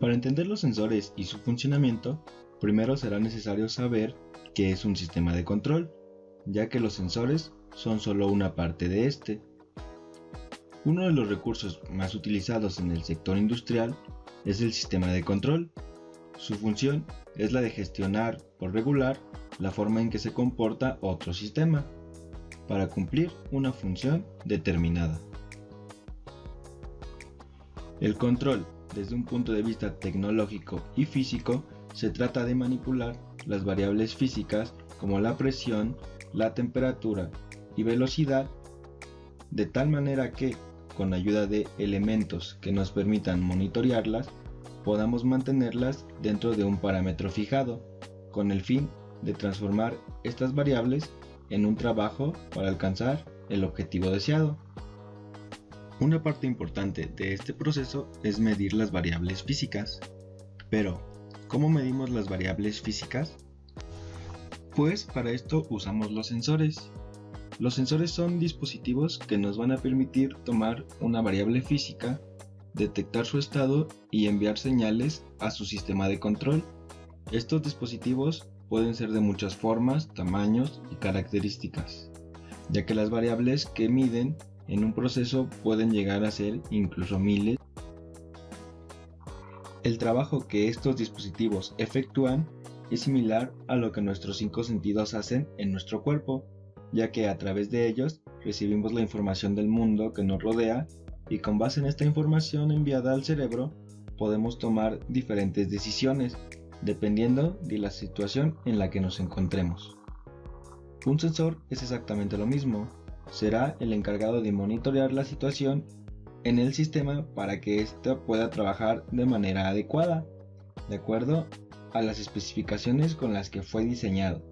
Para entender los sensores y su funcionamiento, primero será necesario saber qué es un sistema de control, ya que los sensores son solo una parte de este. Uno de los recursos más utilizados en el sector industrial es el sistema de control. Su función es la de gestionar o regular la forma en que se comporta otro sistema, para cumplir una función determinada. El control, desde un punto de vista tecnológico y físico, se trata de manipular las variables físicas como la presión, la temperatura y velocidad, de tal manera que, con ayuda de elementos que nos permitan monitorearlas, podamos mantenerlas dentro de un parámetro fijado, con el fin de transformar estas variables en un trabajo para alcanzar el objetivo deseado. Una parte importante de este proceso es medir las variables físicas. Pero, ¿cómo medimos las variables físicas? Pues para esto usamos los sensores. Los sensores son dispositivos que nos van a permitir tomar una variable física, detectar su estado y enviar señales a su sistema de control. Estos dispositivos pueden ser de muchas formas, tamaños y características, ya que las variables que miden en un proceso pueden llegar a ser incluso miles. El trabajo que estos dispositivos efectúan es similar a lo que nuestros 5 sentidos hacen en nuestro cuerpo, ya que a través de ellos recibimos la información del mundo que nos rodea y con base en esta información enviada al cerebro podemos tomar diferentes decisiones, dependiendo de la situación en la que nos encontremos. Un sensor es exactamente lo mismo, será el encargado de monitorear la situación en el sistema para que ésta pueda trabajar de manera adecuada, de acuerdo a las especificaciones con las que fue diseñado.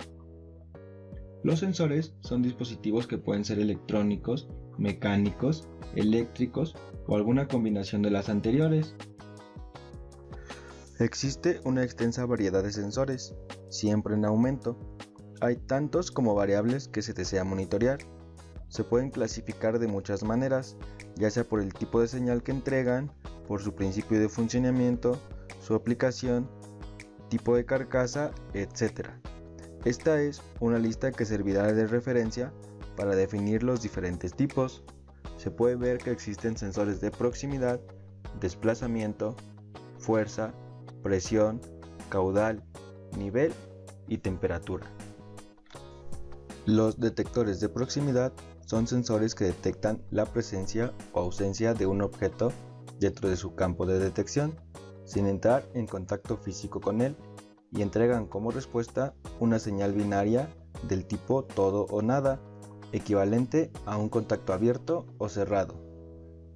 Los sensores son dispositivos que pueden ser electrónicos, mecánicos, eléctricos o alguna combinación de las anteriores. Existe una extensa variedad de sensores, siempre en aumento. Hay tantos como variables que se desea monitorear. Se pueden clasificar de muchas maneras, ya sea por el tipo de señal que entregan, por su principio de funcionamiento, su aplicación, tipo de carcasa, etc. Esta es una lista que servirá de referencia para definir los diferentes tipos. Se puede ver que existen sensores de proximidad, desplazamiento, fuerza, presión, caudal, nivel y temperatura. Los detectores de proximidad son sensores que detectan la presencia o ausencia de un objeto dentro de su campo de detección, sin entrar en contacto físico con él, y entregan como respuesta una señal binaria del tipo todo o nada, equivalente a un contacto abierto o cerrado.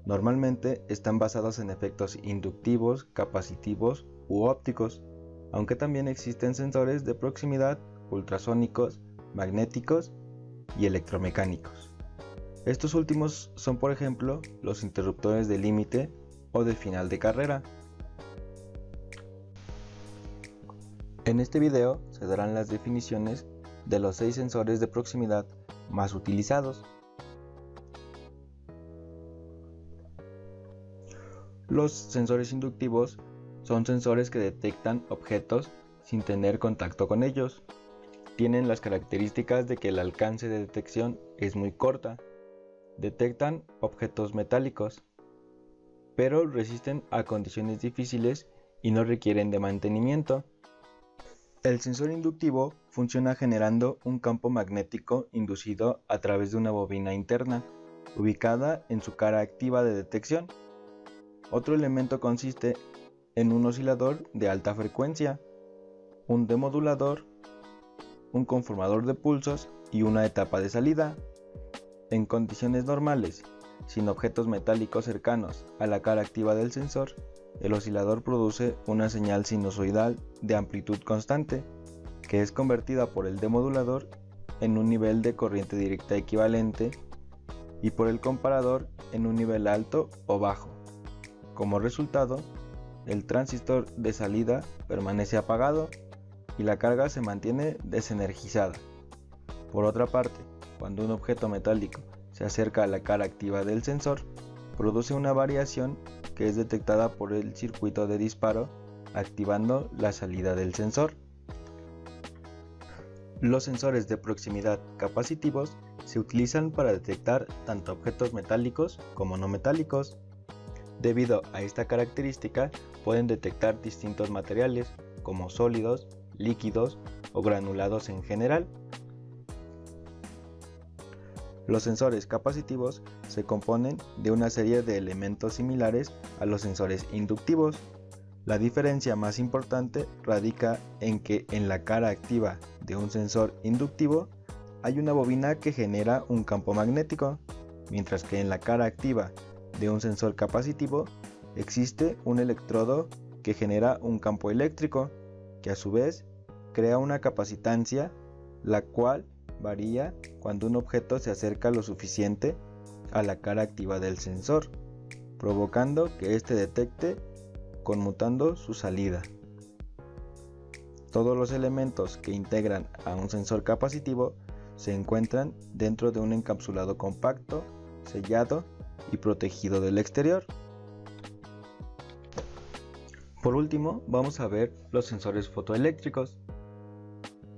Normalmente están basados en efectos inductivos, capacitivos u ópticos, aunque también existen sensores de proximidad ultrasónicos, magnéticos y electromecánicos. Estos últimos son, por ejemplo, los interruptores de límite o de final de carrera. En este video se darán las definiciones de los 6 sensores de proximidad más utilizados. Los sensores inductivos son sensores que detectan objetos sin tener contacto con ellos. Tienen las características de que el alcance de detección es muy corta. Detectan objetos metálicos, pero resisten a condiciones difíciles y no requieren de mantenimiento. El sensor inductivo funciona generando un campo magnético inducido a través de una bobina interna, ubicada en su cara activa de detección. Otro elemento consiste en un oscilador de alta frecuencia, un demodulador, un conformador de pulsos y una etapa de salida. En condiciones normales, sin objetos metálicos cercanos a la cara activa del sensor, el oscilador produce una señal sinusoidal de amplitud constante, que es convertida por el demodulador en un nivel de corriente directa equivalente y por el comparador en un nivel alto o bajo. Como resultado, el transistor de salida permanece apagado y la carga se mantiene desenergizada. Por otra parte, cuando un objeto metálico se acerca a la cara activa del sensor, produce una variación que es detectada por el circuito de disparo activando la salida del sensor. Los sensores de proximidad capacitivos se utilizan para detectar tanto objetos metálicos como no metálicos. Debido a esta característica, pueden detectar distintos materiales como sólidos, líquidos o granulados en general. Los sensores capacitivos se componen de una serie de elementos similares a los sensores inductivos. La diferencia más importante radica en que en la cara activa de un sensor inductivo hay una bobina que genera un campo magnético, mientras que en la cara activa de un sensor capacitivo existe un electrodo que genera un campo eléctrico, que a su vez crea una capacitancia, la cual varía cuando un objeto se acerca lo suficiente a la cara activa del sensor, provocando que éste detecte conmutando su salida. Todos los elementos que integran a un sensor capacitivo se encuentran dentro de un encapsulado compacto, sellado y protegido del exterior. Por último, vamos a ver los sensores fotoeléctricos.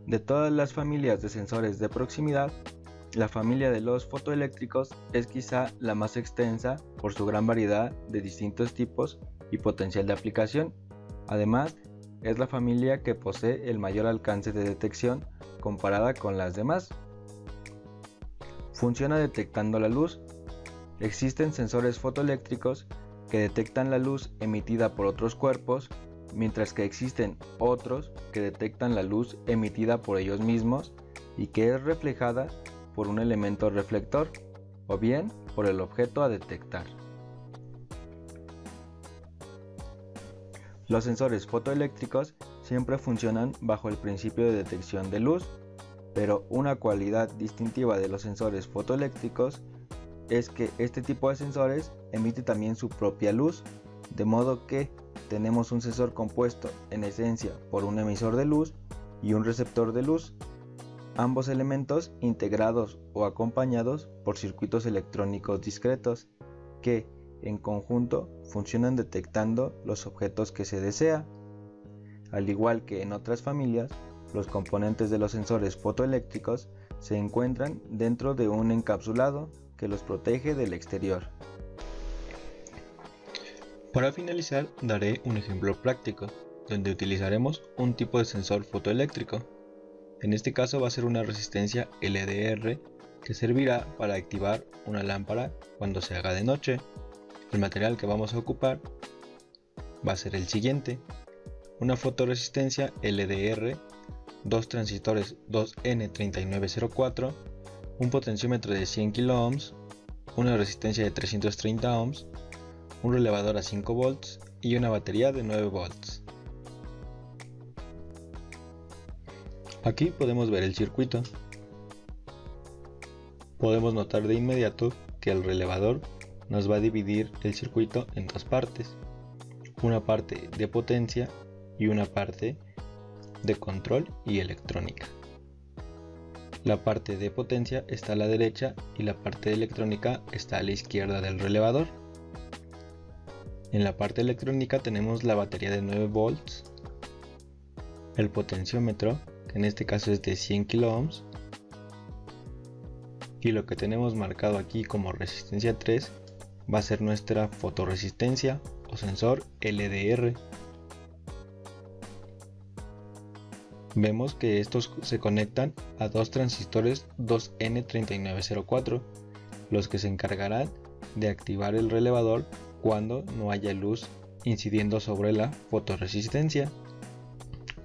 De todas las familias de sensores de proximidad, la familia de los fotoeléctricos es quizá la más extensa por su gran variedad de distintos tipos y potencial de aplicación. Además, es la familia que posee el mayor alcance de detección comparada con las demás. Funciona detectando la luz. Existen sensores fotoeléctricos que detectan la luz emitida por otros cuerpos, mientras que existen otros que detectan la luz emitida por ellos mismos y que es reflejada por un elemento reflector o bien por el objeto a detectar. Los sensores fotoeléctricos siempre funcionan bajo el principio de detección de luz, pero una cualidad distintiva de los sensores fotoeléctricos es que este tipo de sensores emite también su propia luz, de modo que tenemos un sensor compuesto en esencia por un emisor de luz y un receptor de luz, ambos elementos integrados o acompañados por circuitos electrónicos discretos que, en conjunto, funcionan detectando los objetos que se desea. Al igual que en otras familias, los componentes de los sensores fotoeléctricos se encuentran dentro de un encapsulado que los protege del exterior. Para finalizar, daré un ejemplo práctico, donde utilizaremos un tipo de sensor fotoeléctrico. En este caso va a ser una resistencia LDR que servirá para activar una lámpara cuando se haga de noche. El material que vamos a ocupar va a ser el siguiente: una fotoresistencia LDR, dos transistores 2N3904, un potenciómetro de 100 kΩ, una resistencia de 330 ohms, un relevador a 5 volts y una batería de 9 volts. Aquí podemos ver el circuito. Podemos notar de inmediato que el relevador nos va a dividir el circuito en dos partes, una parte de potencia y una parte de control y electrónica. La parte de potencia está a la derecha y la parte de electrónica está a la izquierda del relevador. En la parte electrónica tenemos la batería de 9 volts, el potenciómetro, que en este caso es de 100 kΩ, y lo que tenemos marcado aquí como resistencia 3 va a ser nuestra fotoresistencia o sensor LDR. Vemos que estos se conectan a dos transistores 2N3904, los que se encargarán de activar el relevador cuando no haya luz incidiendo sobre la fotoresistencia.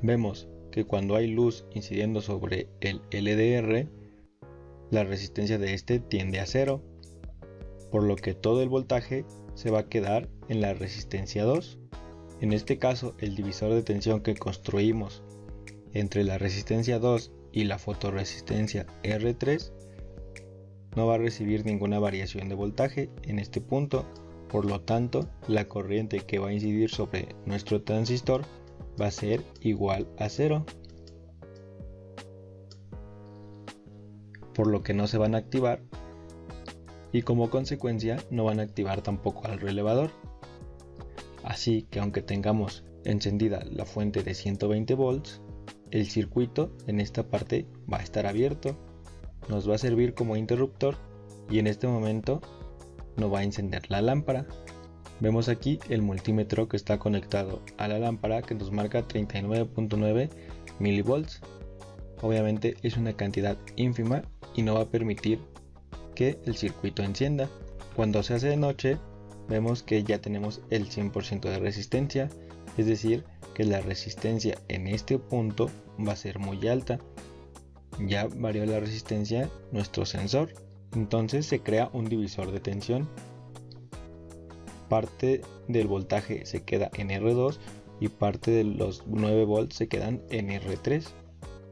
Vemos que cuando hay luz incidiendo sobre el LDR, la resistencia de este tiende a 0, por lo que todo el voltaje se va a quedar en la resistencia 2. En este caso, el divisor de tensión que construimos entre la resistencia 2 y la fotoresistencia R3 no va a recibir ninguna variación de voltaje en este punto, por lo tanto la corriente que va a incidir sobre nuestro transistor va a ser igual a 0, por lo que no se van a activar y como consecuencia no van a activar tampoco al relevador. Así que aunque tengamos encendida la fuente de 120 volts, el circuito en esta parte va a estar abierto, nos va a servir como interruptor y en este momento nos va a encender la lámpara. Vemos aquí el multímetro que está conectado a la lámpara que nos marca 39.9 milivolts. Obviamente es una cantidad ínfima y no va a permitir que el circuito encienda. Cuando se hace de noche vemos que ya tenemos el 100% de resistencia, es decir que la resistencia en este punto va a ser muy alta. Ya varió la resistencia nuestro sensor, entonces se crea un divisor de tensión. Parte del voltaje se queda en R2 y parte de los 9 volts se quedan en R3.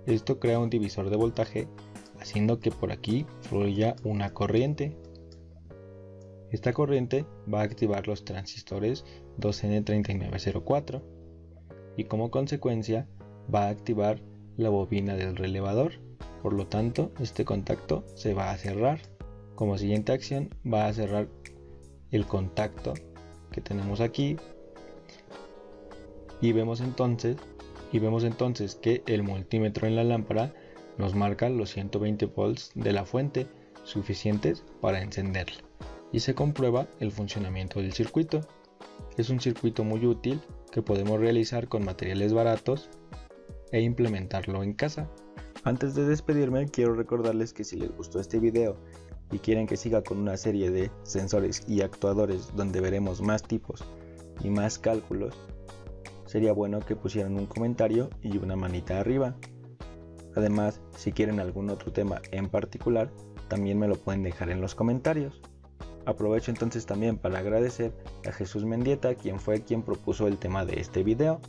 Esto crea un divisor de voltaje haciendo que por aquí fluya una corriente. Esta corriente va a activar los transistores 2N3904 y como consecuencia va a activar la bobina del relevador. Por lo tanto, este contacto se va a cerrar. Como siguiente acción va a cerrar el contacto que tenemos aquí y vemos entonces que el multímetro en la lámpara nos marca los 120 volts de la fuente suficientes para encenderla y se comprueba el funcionamiento del circuito. Es un circuito muy útil que podemos realizar con materiales baratos e implementarlo en casa. Antes de despedirme quiero recordarles que si les gustó este video y quieren que siga con una serie de sensores y actuadores donde veremos más tipos y más cálculos, sería bueno que pusieran un comentario y una manita arriba. Además, si quieren algún otro tema en particular, también me lo pueden dejar en los comentarios. Aprovecho entonces también para agradecer a Jesús Mendieta, quien fue quien propuso el tema de este video.